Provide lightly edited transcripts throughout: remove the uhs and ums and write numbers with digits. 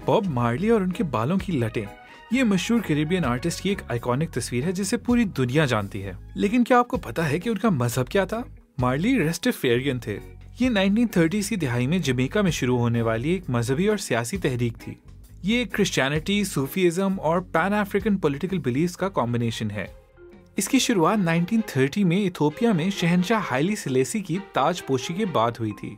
Bob Marley और उनके बालों की लटें, ये मशहूर कैरेबियन आर्टिस्ट की एक आइकॉनिक तस्वीर है जिसे पूरी दुनिया जानती है। लेकिन क्या आपको पता है कि उनका मजहब क्या था? मार्ली रेस्टाफेरियन थे। ये 1930s की दिहाई में जमैका में शुरू होने वाली एक मजहबी और सियासी तहरीक थी। ये क्रिश्चियनिटी, सूफीइज्म और पैन अफ्रीकन पॉलिटिकल बिलीफ्स का कॉम्बिनेशन है। इसकी शुरुआत 1930 में इथोपिया में शहंशाह हाइली सेलेसी की ताजपोशी के बाद हुई थी।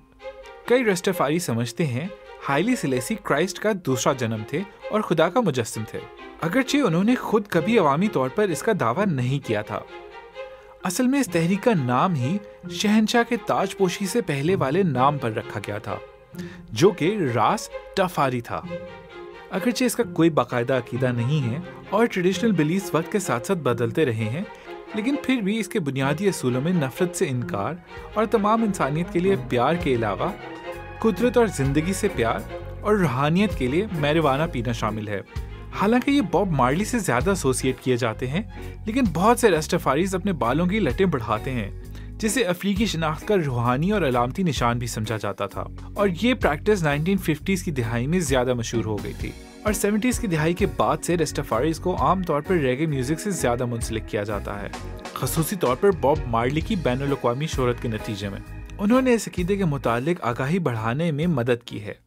कई रस्टाफारी समझते हैं हाइली सेलेसी क्राइस्ट का दूसरा जन्म थे और खुदा का मुजस्सिम थे, अगरचे उन्होंने खुद कभी अवामी तौर पर इसका दावा नहीं किया था। असल में इस तहरीक का नाम ही शहंशाह के ताजपोशी से पहले वाले नाम पर रखा गया था, जो कि रास टफारी था। अगरचे इसका कोई बाकायदा अकीदा नहीं है और ट्रेडिशनल बिलीफ्स वक्त के साथ साथ बदलते रहे हैं, लेकिन फिर भी इसके बुनियादी असूलों में नफरत से इनकार और तमाम इंसानियत के लिए प्यार के अलावा कुदरत और जिंदगी से प्यार और रूहानियत के लिए मैरिवाना पीना शामिल है। हालांकि ये बॉब मार्ली से ज्यादा एसोसिएट किए जाते हैं, लेकिन बहुत से रस्टाफारीज अपने बालों की लटें बढ़ाते हैं, जिसे अफ्रीकी शनाख्त का रूहानी और अलामती निशान भी समझा जाता था। और ये प्रैक्टिस 1950s की दिहाई में ज्यादा मशहूर हो गई थी और 70s की दिहाई के बाद से रस्टाफारीज को आमतौर पर रेगे म्यूजिक से ज्यादा मुंसलिक किया जाता है, खसूसी तौर पर बॉब मार्ली की बैनुल अक़वामी शोहरत के नतीजे में। उन्होंने इस अकीदे के मुतालिक आगाही बढ़ाने में मदद की है।